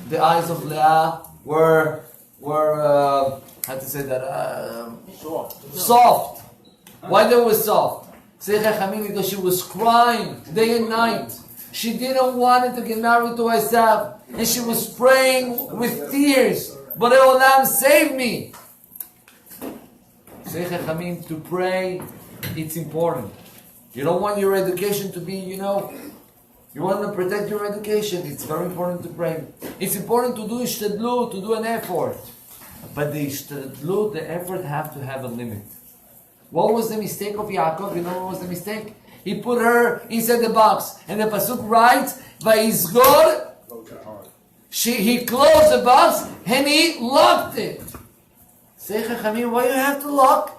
the eyes of Leah were how to say that, soft. Why they were soft? Because she was crying day and night. She didn't want to get married to herself, and she was praying with tears. But Olam, save me. To pray, it's important. You don't want your education to be, you want to protect your education. It's very important to pray. It's important to do ishtadlut, to do an effort. But the ishtadlut, the effort have to have a limit. What was the mistake of Yaakov? You know what was the mistake? He put her inside the box. And the pasuk writes, Vayizgor, he closed the box and he locked it. Say, Chachamim, why you have to lock?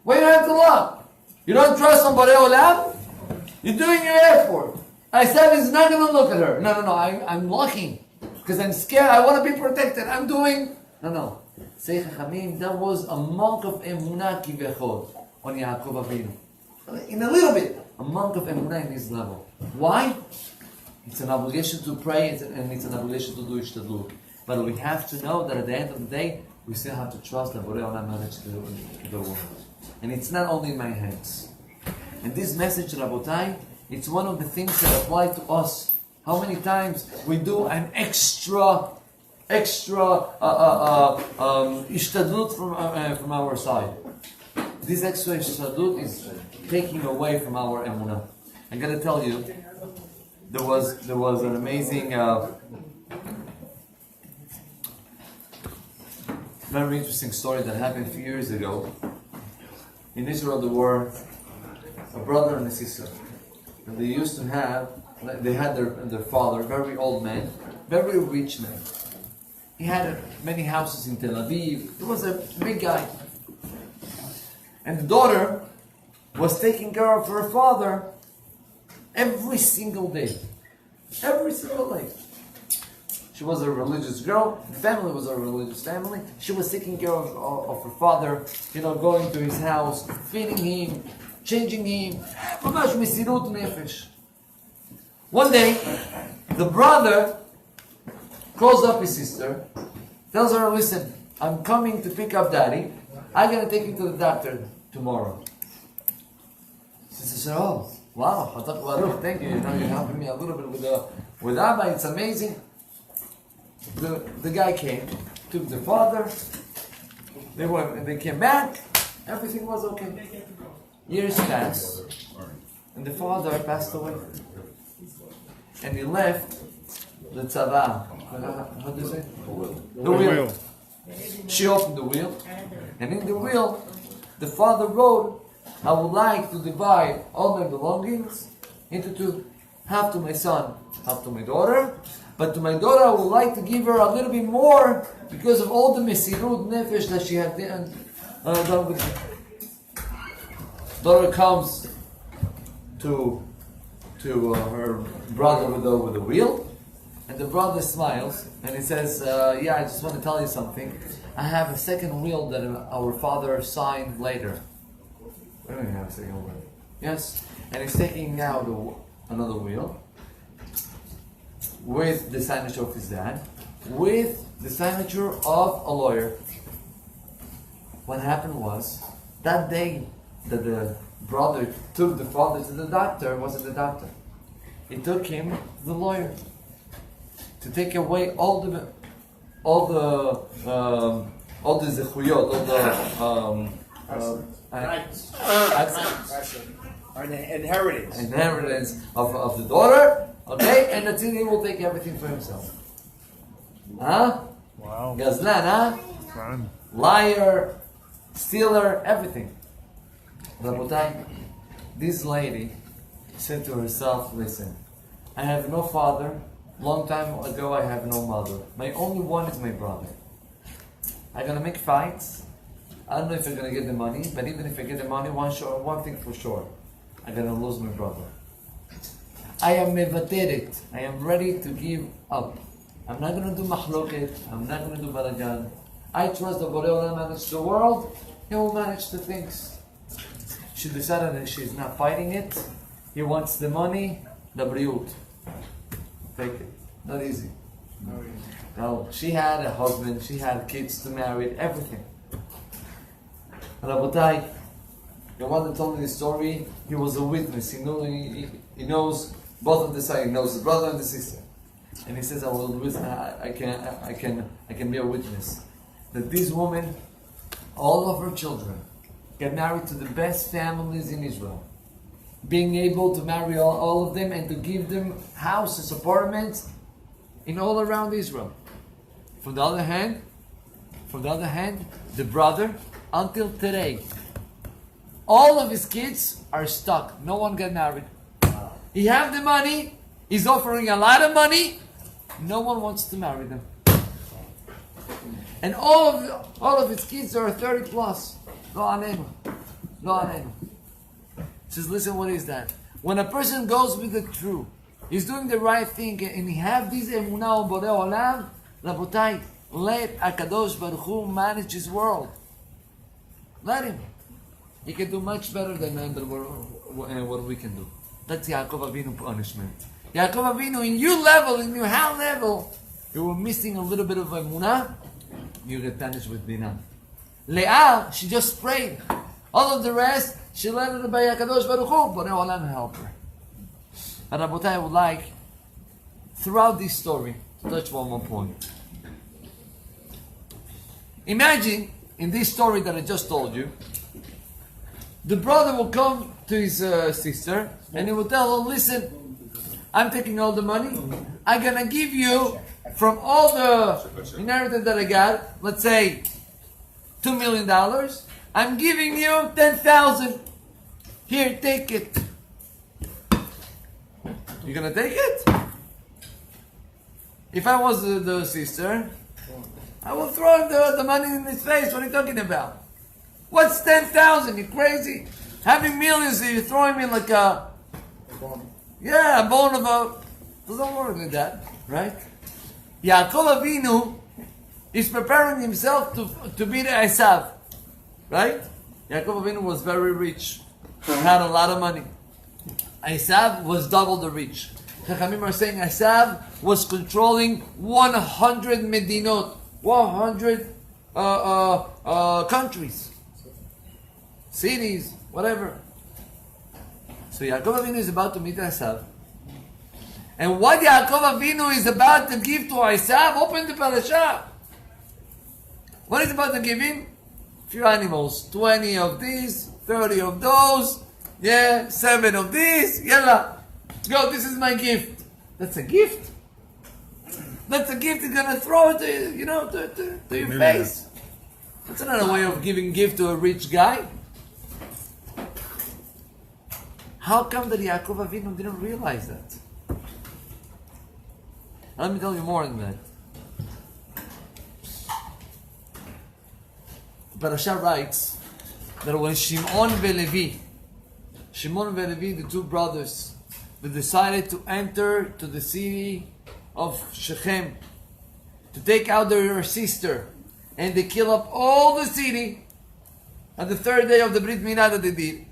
Why you have to lock? You don't trust somebody Olam? You're doing your effort. I said he's not going to look at her. No, I'm locking. Because I'm scared. I want to be protected. I'm doing... No. Say, Chachamim, that was a monk of Emunah kivechol on Yaakov Avinu. In a little bit. A monk of Emunah in his level. Why? It's an obligation to pray and it's an obligation to do ishtadlut. But we have to know that at the end of the day, we still have to trust that Borei Olam managed the world. And it's not only in my hands. And this message, Rabotai, it's one of the things that apply to us. How many times we do an extra ishtadlut from our side. This extra ishtadlut is taking away from our emunah. I'm going to tell you, there was an amazing, very interesting story that happened a few years ago. In Israel, there were a brother and a sister. And they had their father, very old man, very rich man. He had many houses in Tel Aviv. He was a big guy. And the daughter was taking care of her father every single day. Every single day. She was a religious girl. The family was a religious family. She was taking care of her father, going to his house, feeding him, changing him. ממש מסירות נפש. One day, the brother calls up his sister, tells her, listen, I'm coming to pick up daddy. I'm going to take you to the doctor tomorrow. Sister said, oh, wow, thank you. You're helping me a little bit with Rabbi. It's amazing. The guy came, took the father. They came back. Everything was okay. Years passed, and the father passed away. And he left the tzava. How do you say? The wheel. She opened the wheel, and in the wheel, the father wrote, I would like to divide all my belongings into two. Half to my son, half to my daughter. But to my daughter, I would like to give her a little bit more because of all the mesirut nefesh that she had done with me. Daughter comes to her brother with the wheel, and the brother smiles and he says, I just want to tell you something. I have a second wheel that our father signed later. We don't even have a second wheel. Yes, and he's taking out another wheel with the signature of his dad, with the signature of a lawyer. What happened was, that day that the brother took the father to the doctor, wasn't the doctor. He took him to the lawyer to take away all the zechuyot, inheritance of the daughter. Okay, and the tzini will take everything for himself. Huh? Wow. Gazlan, huh? Fun. Liar, stealer, everything. Rabotai, this lady said to herself, listen, I have no father. Long time ago I have no mother. My only one is my brother. I'm going to make fights. I don't know if I'm going to get the money, but even if I get the money, one thing for sure, I'm going to lose my brother. I am mevateret. I am ready to give up. I'm not going to do mahloket. I'm not going to do balagan. I trust the Borei Olam manage the world. He will manage the things. She decided that she's not fighting it. He wants the money, the briut. Take it. Not easy. Now, she had a husband, she had kids to marry, everything. Rabotai, the one that told me the story, he was a witness. He knows both of the sides. He knows the brother and the sister. And he says, I can be a witness that this woman, all of her children, get married to the best families in Israel. Being able to marry all of them and to give them houses, apartments in all around Israel. From the other hand, the brother, until today, all of his kids are stuck. No one got married. He have the money. He's offering a lot of money. No one wants to marry them. And all of his kids are 30 plus. Lo anenu. Says, listen, what is that? When a person goes with the truth, he's doing the right thing, and he have this emunah on Borei Olam, Rabotai, let HaKadosh Baruch Hu manage his world. Let him. He can do much better than what we can do. That's Yaakov Avinu punishment. Yaakov Avinu, in your level, in your high level, you were missing a little bit of emunah, you get punished with binah. Leah, she just prayed. All of the rest, she let it by HaKadosh Baruch Hu, but no one help her. And Rabotai, I would like, throughout this story, to touch one more point. Imagine, in this story that I just told you, the brother will come to his sister, and he will tell her, listen, I'm taking all the money, I'm gonna give you, from all the inheritance that I got, let's say, $2 million, I'm giving you 10,000. Here, take it. You gonna take it? If I was the sister, I will throw the money in his face. What are you talking about? What's 10,000? You crazy? Having millions, you're throwing me like a bone of a... Doesn't work like that, right? Yaakov Avinu is preparing himself to be the Esav, right? Yaakov Avinu was very rich. He had a lot of money. Esav was double the rich. Chachamim are saying Esav was controlling 100 medinot, 100 countries, cities, whatever. So Yaakov Avinu is about to meet Esav. And what Yaakov Avinu is about to give to Esav, open the parasha. What is about to give him? Few animals, 20 of these, 30 of those, 7 of these, yalla. Go, this is my gift. That's a gift? That's a gift you're going to throw it to your face. That's another way of giving gift to a rich guy. How come that Yaakov Avinu didn't realize that? Let me tell you more than that. The parasha writes that when Shimon and Levi, the two brothers, they decided to enter to the city of Shechem to take out their sister, and they kill up all the city on the third day of the Brit Milah that they did.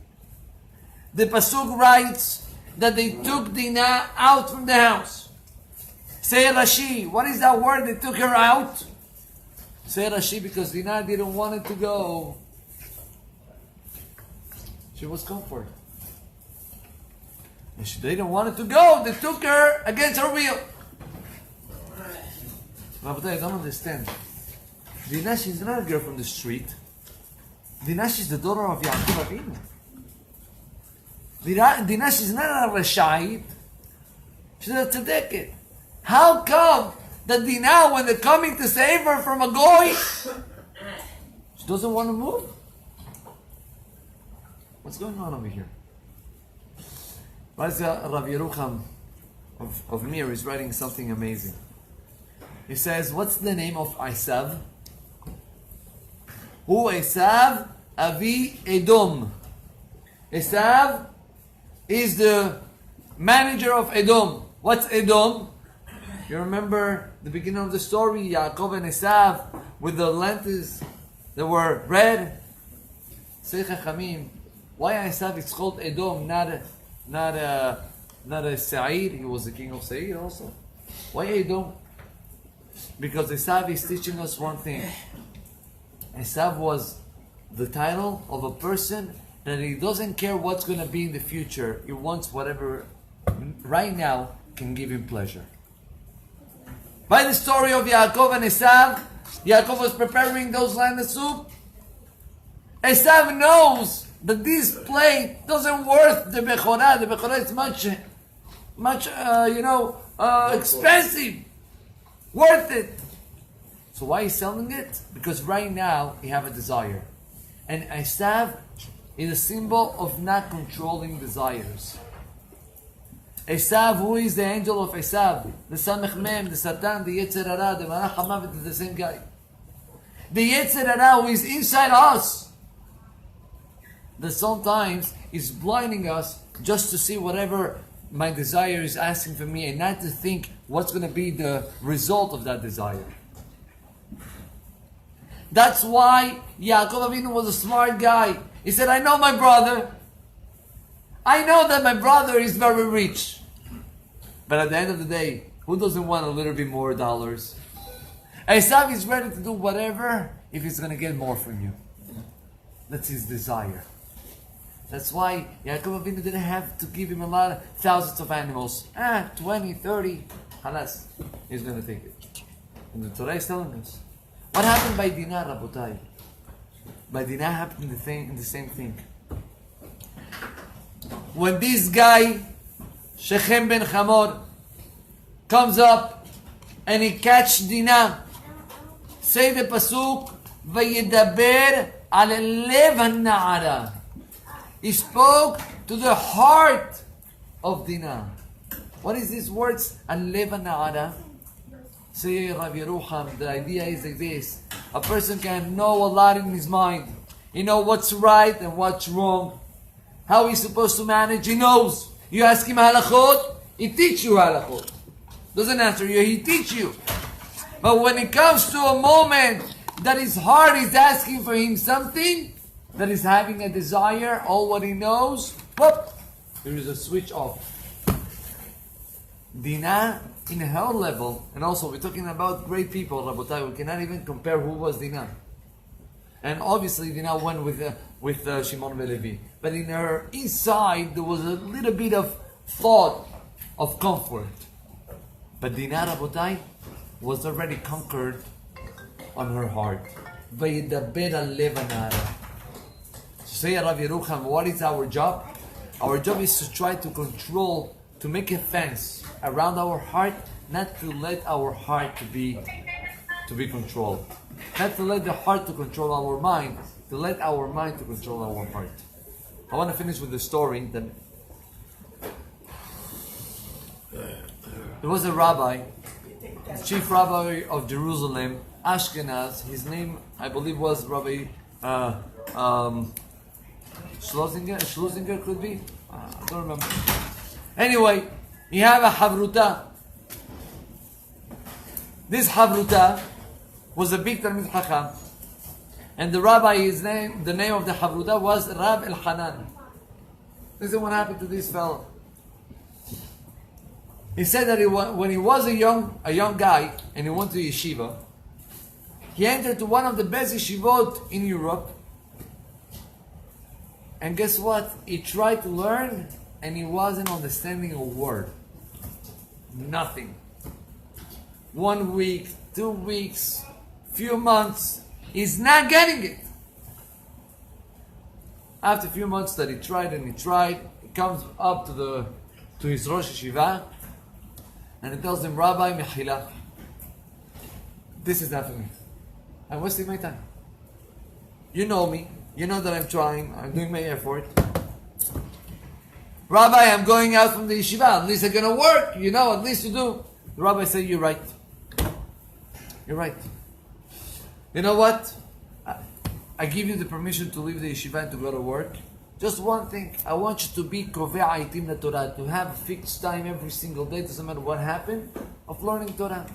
The pasuk writes that they took Dinah out from the house. Say Rashi, what is that word? They took her out. Say Rashi, because Dinah didn't want it to go. She was comforted. And she didn't want it to go. They took her against her will. Rabbi, I don't understand. Dinah, she's not a girl from the street. Dinah, she's the daughter of Yaakov Avinu. Dinah, she's not a Rashayit. She's a Tzedeket. How come that Dinah, when they're coming to save her from a goy, she doesn't want to move? What's going on over here? Rabbi Yerucham of Mir is writing something amazing. He says, what's the name of Esav? Hu Esav Avi Edom. Esav is the manager of Edom. What's Edom? You remember the beginning of the story, Yaakov and Esav with the lentils that were red. Say Chachamim, why Esav is called Edom, not a Sa'ir? He was the king of Sa'ir also. Why Edom? Because Esav is teaching us one thing. Esav was the title of a person that he doesn't care what's going to be in the future. He wants whatever right now can give him pleasure. By the story of Yaakov and Esav, Yaakov was preparing those land of soup. Esav knows that this plate doesn't worth the Bechorah. The Bechorah is much expensive. Worth it. So why is he selling it? Because right now he have a desire. And Esav is a symbol of not controlling desires. Esav, who is the angel of Esav? The Samech Mem, the Satan, the Yetzer Hara, the Malach HaMavet is the same guy. The Yetzer Hara who is inside us, that sometimes is blinding us just to see whatever my desire is asking for me and not to think what's going to be the result of that desire. That's why Yaakov Avinu was a smart guy. He said, I know my brother. I know that my brother is very rich. But at the end of the day, who doesn't want a little bit more dollars? Esav is ready to do whatever if he's going to get more from you. That's his desire. That's why Yaakov Avinu didn't have to give him a lot of thousands of animals. 20, 30. Halas. He's going to take it. And the Torah is telling us. What happened by Dinah, Rabotai? By Dinah happened the same thing. When this guy, Shechem ben Hamor, comes up and he catch Dinah, say the pasuk, Vayedaber al lev ha'na'ara. He spoke to the heart of Dinah. What is these words? Al lev ha'na'ara. Say Rabbi Rucham, the idea is like this. A person can know a lot in his mind. He knows what's right and what's wrong. How he's supposed to manage, he knows. You ask him halachot, he teach you halachot. Doesn't answer you, he teach you. But when it comes to a moment that his heart is asking for him something, that is having a desire, all what he knows, whoop, there is a switch off. Dinah, in her level, and also we're talking about great people, Rabotai, we cannot even compare who was Dinah. And obviously Dinah went with Shimon Levi. But in her inside, there was a little bit of thought of comfort. But Dinah, Rabotai, was already conquered on her heart. Say Rabbi Rucham, what is our job? Our job is to try to control, to make a fence around our heart, not to let our heart to be controlled. Not to let the heart to control our mind, to let our mind to control our heart. I want to finish with the story that there was a rabbi, the chief rabbi of Jerusalem, Ashkenaz. His name, I believe, was Rabbi Schlossinger could be? I don't remember. Anyway, he have a Havruta. This Havruta was a big Talmid Chacham. And the rabbi, the name of the Havruta was Rab El-Hanan. Listen what happened to this fellow. He said that when he was a young guy and he went to yeshiva, he entered to one of the best yeshivot in Europe. And guess what? He tried to learn and he wasn't understanding a word. Nothing. 1 week, 2 weeks, few months, he's not getting it. After a few months that he tried, he comes up to his Rosh Yeshiva and he tells him, Rabbi, Mechila, this is not for me. I'm wasting my time. You know me. You know that I'm trying. I'm doing my effort. Rabbi, I'm going out from the yeshiva. At least I'm going to work. You know, at least you do. The rabbi said, you're right. You're right. You know what? I give you the permission to leave the yeshiva and to go to work. Just one thing. I want you to be kovei aitim leTorah, to have a fixed time every single day, doesn't matter what happened, of learning Torah.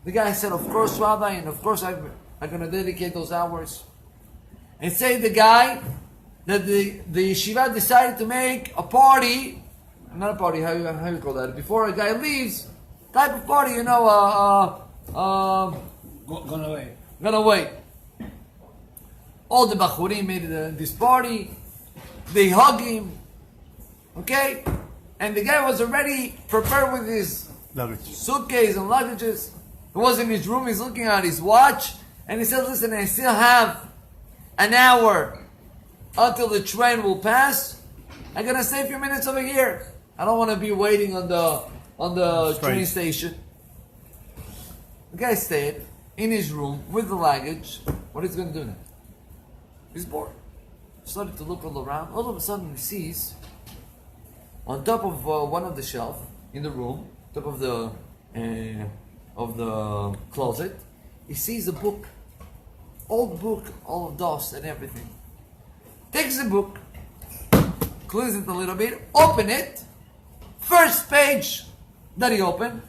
The guy said, of course, Rabbi, and of course I'm going to dedicate those hours. And say the guy that the yeshiva decided to make a party, not a party, how you call that? Before a guy leaves, type of party, Gonna wait. All the Bachurim made this party. They hug him. Okay? And the guy was already prepared with his suitcase and luggages. He was in his room, he's looking at his watch, and he said, listen, I still have an hour until the train will pass. I'm gonna stay a few minutes over here. I don't want to be waiting on the train station. The guy stayed in his room with the luggage. What is he gonna do now? He's bored. Started to look all around. All of a sudden he sees on top of one of the shelf in the room, top of the closet, he sees a book, old book, all of dust and everything. Takes the book, cleans it a little bit, open it. First page that he opened,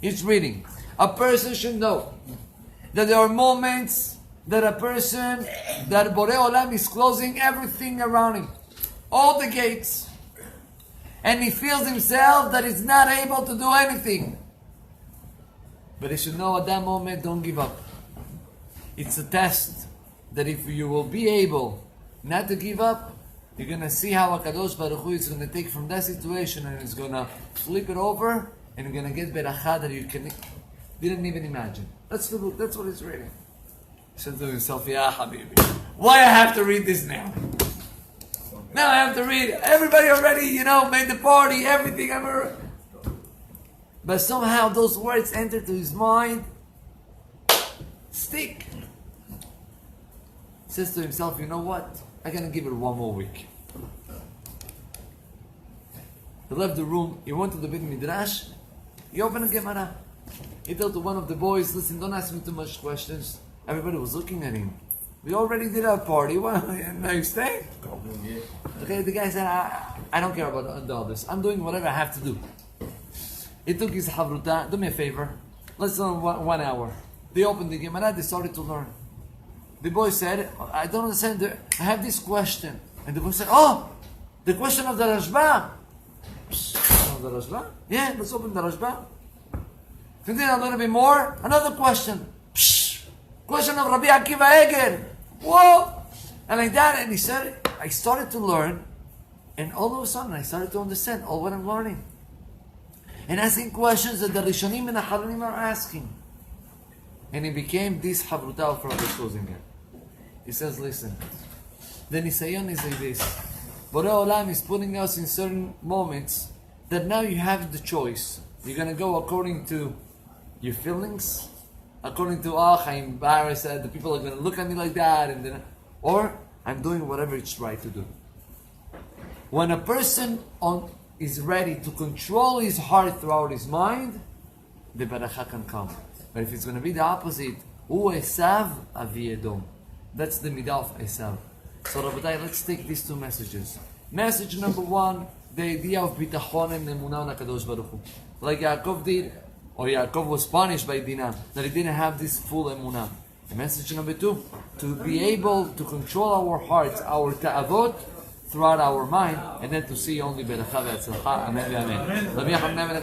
he's reading. A person should know that there are moments that that Borei Olam is closing everything around him, all the gates, and he feels himself that he's not able to do anything. But he should know at that moment, don't give up. It's a test that if you will be able not to give up, you're going to see how HaKadosh Baruch Hu is going to take from that situation and he's going to flip it over and you're going to get beracha that you didn't even imagine. That's the book, that's what he's reading. He said to himself, Ya Habibi, why I have to read this now? Now I have to read it. Everybody already, made the party, everything. But somehow those words enter to his mind, stick. He says to himself, you know what? I'm going to give it one more week. He left the room, he went to the Beit Midrash, he opened a Gemara. He told to one of the boys, listen, don't ask me too much questions. Everybody was looking at him. We already did our party, well, now you stay? Okay, the guy said, I don't care about the others. I'm doing whatever I have to do. He took his Havruta, do me a favor, let's learn 1 hour. They opened the Gemara, they started to learn. The boy said, I don't understand, I have this question. And the boy said, the question of the Rashba. Of the Rashba? Yeah, let's open the Rashba. Continue a little bit more, another question. Question of Rabbi Akiva Eger. Whoa! And like that, and he said, I started to learn, and all of a sudden I started to understand all what I'm learning. And asking questions that the Rishonim and the Haronim are asking. And he became this Havruta from the Shozinger. He says, listen, the Nisayon is like this. Borei Olam is putting us in certain moments that now you have the choice. You're going to go according to your feelings, according to, I'm embarrassed, the people are going to look at me like that, and then, or I'm doing whatever it's right to do. When a person is ready to control his heart throughout his mind, the beracha can come. But if it's going to be the opposite, Esav avi Edom. That's the midah of Esav. So Rabbi, let's take these two messages. Message number one, the idea of bitachon and emunah on HaKadosh Baruch Hu. Like Yaakov did, or Yaakov was punished by Dinah, that he didn't have this full emunah. And message number two, to be able to control our hearts, our ta'avot, throughout our mind, and then to see only beracha v'atzlacha. Amen. Amen.